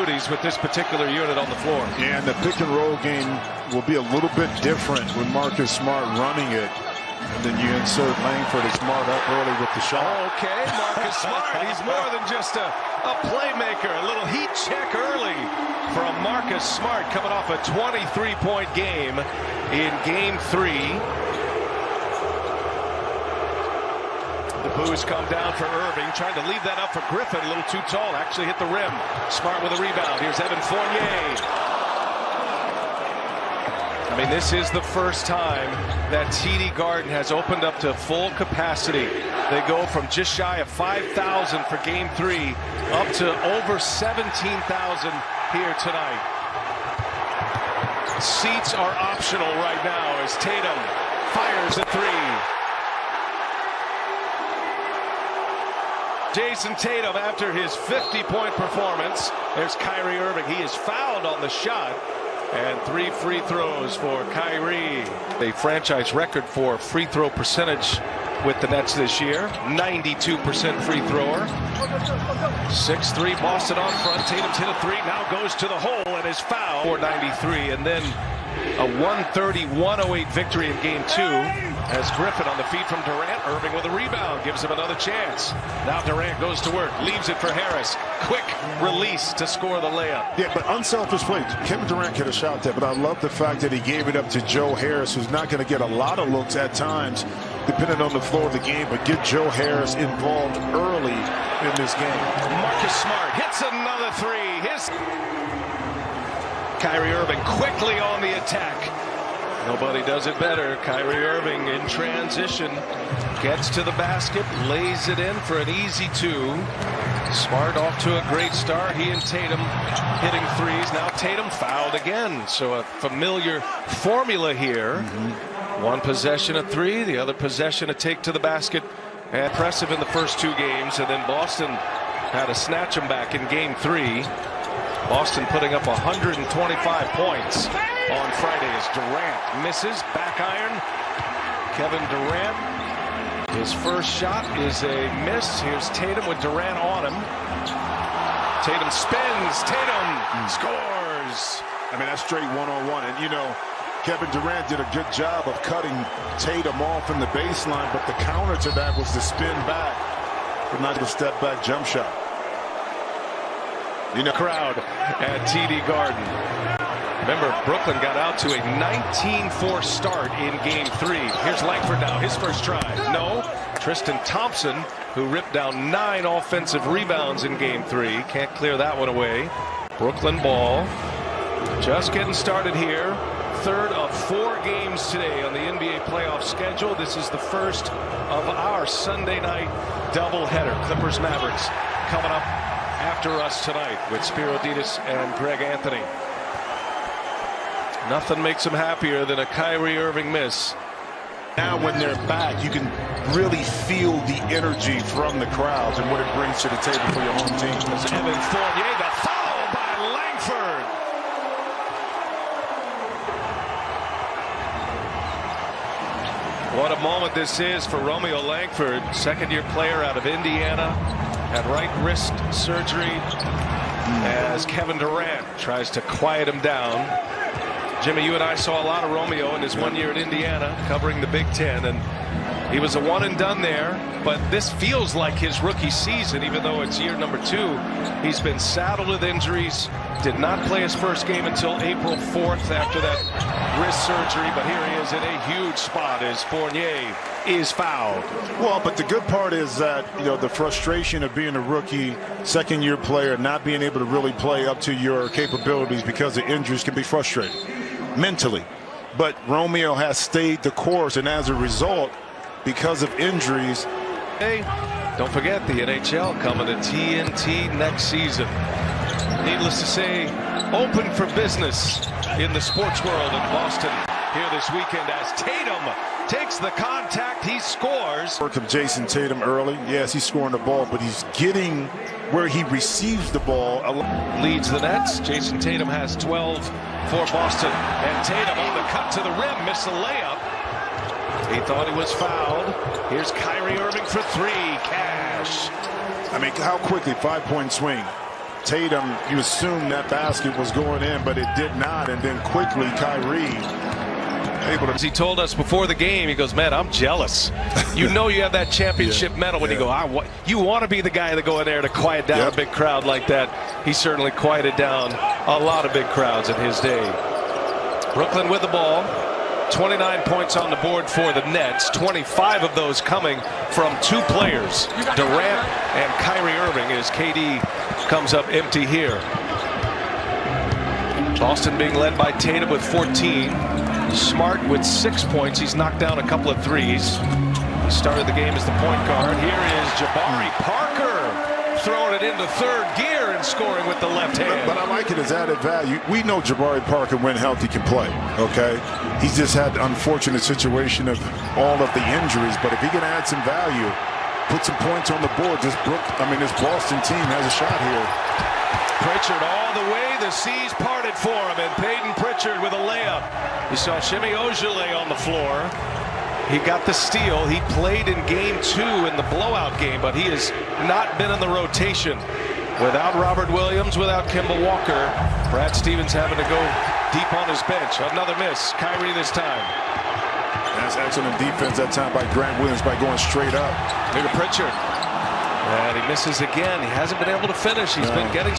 duties with this particular unit on the floor. Yeah, and the pick and roll game will be a little bit different with Marcus Smart running it. And then you insert Langford and Smart up early with the shot. Okay, Marcus Smart. He's more than just a playmaker. A little heat check early from Marcus Smart coming off a 23-point game in Game 3. The boos come down for Irving, trying to leave that up for Griffin. A little too tall, actually hit the rim. Smart with a rebound. Here's Evan Fournier. I mean, this is the first time that TD Garden has opened up to full capacity. They go from just shy of 5,000 for Game 3 up to over 17,000 here tonight. Seats are optional right now as Tatum fires a three. Jason Tatum, after his 50-point performance, there's Kyrie Irving. He is fouled on the shot. And 3 free throws for Kyrie. A franchise record for free throw percentage with the Nets this year. 92% free thrower. 6-3 Boston on front. Tatum's hit a three. Now goes to the hole and is fouled. 493. And then a 130-108 victory in Game 2. As Griffin on the feed from Durant. Irving with a rebound. Gives him another chance. Now Durant goes to work. Leaves it for Harris. Quick release to score the layup. Yeah, but unselfish play. Kevin Durant could have shot that, but I love the fact that he gave it up to Joe Harris, who's not going to get a lot of looks at times, depending on the flow of the game, but get Joe Harris involved early in this game. Marcus Smart hits another three. Kyrie Irving quickly on the attack. Nobody does it better. Kyrie Irving in transition. Gets to the basket, lays it in for an easy two. Smart off to a great start. He and Tatum hitting threes. Now Tatum fouled again. So a familiar formula here. One possession a three, the other possession a take to the basket. Impressive in the first 2 games. And then Boston had to snatch him back in Game 3. Boston putting up 125 points on Friday as Durant misses. Back iron. Kevin Durant. His first shot is a miss. Here's Tatum with Durant on him. Tatum spins. Tatum scores. I mean, that's straight one-on-one. And, you know, Kevin Durant did a good job of cutting Tatum off in the baseline, but the counter to that was the spin back for not a step-back jump shot. You know, crowd at TD Garden. Remember, Brooklyn got out to a 19-4 start in Game 3. Here's Langford now, his first try. No. Tristan Thompson, who ripped down 9 offensive rebounds in Game 3. Can't clear that one away. Brooklyn ball. Just getting started here. Third of 4 games today on the NBA playoff schedule. This is the first of our Sunday night doubleheader. Clippers Mavericks coming up after us tonight with Spiro Ditas and Greg Anthony. Nothing makes him happier than a Kyrie Irving miss. Now when they're back, you can really feel the energy from the crowds and what it brings to the table for your home team. As Evan Fournier, the foul by Langford. What a moment this is for Romeo Langford, second-year player out of Indiana. Had right wrist surgery as Kevin Durant tries to quiet him down. Jimmy, you and I saw a lot of Romeo in his 1 year at Indiana covering the Big Ten, and he was a one and done there, but this feels like his rookie season, even though it's year number 2. He's been saddled with injuries, did not play his first game until April 4th after that wrist surgery, but here he is in a huge spot as Fournier is fouled. Well, but the good part is that, you know, the frustration of being a rookie, second-year player, not being able to really play up to your capabilities because of injuries can be frustrating mentally. But Romeo has stayed the course, and as a result, because of injuries. Hey, don't forget the NHL coming to TNT next season. Needless to say, open for business in the sports world in Boston here this weekend as Tatum takes the contact. He scores. Work of Jason Tatum early. Yes, he's scoring the ball, but he's getting where he receives the ball. Leads the Nets. Jason Tatum has 12 for Boston. And Tatum on the cut to the rim. Missed the layup. He thought he was fouled. Here's Kyrie Irving for 3. Cash. I mean, how quickly, 5-point swing. Tatum, you assumed that basket was going in, but it did not. And then quickly, Kyrie able to. As he told us before the game, he goes, man, I'm jealous. You know you have that championship medal when you go, you want to be the guy to go in there to quiet down a big crowd like that. He certainly quieted down a lot of big crowds in his day. Brooklyn with the ball. 29 points on the board for the Nets. 25 of those coming from two players, Durant and Kyrie Irving, as KD comes up empty here. Boston being led by Tatum with 14. Smart with 6 points. He's knocked down a couple of threes. He started the game as the point guard. Here is Jabari Parker throwing it into third gear and scoring with the left hand. But I like it as added value. We know Jabari Parker, when healthy, can play. Okay, he's just had the unfortunate situation of all of the injuries. But if he can add some value, put some points on the board, this Boston team has a shot here. Pritchard all the way. The seas parted for him, and Peyton Pritchard with a layup. You saw Shimmy Ojale on the floor. He got the steal. He played in game 2 in the blowout game, but he has not been in the rotation. Without Robert Williams, without Kemba Walker, Brad Stevens having to go deep on his bench. Another miss. Kyrie this time. That's excellent defense that time by Grant Williams by going straight up. Look at Pritchard. And he misses again. He hasn't been able to finish. He's been getting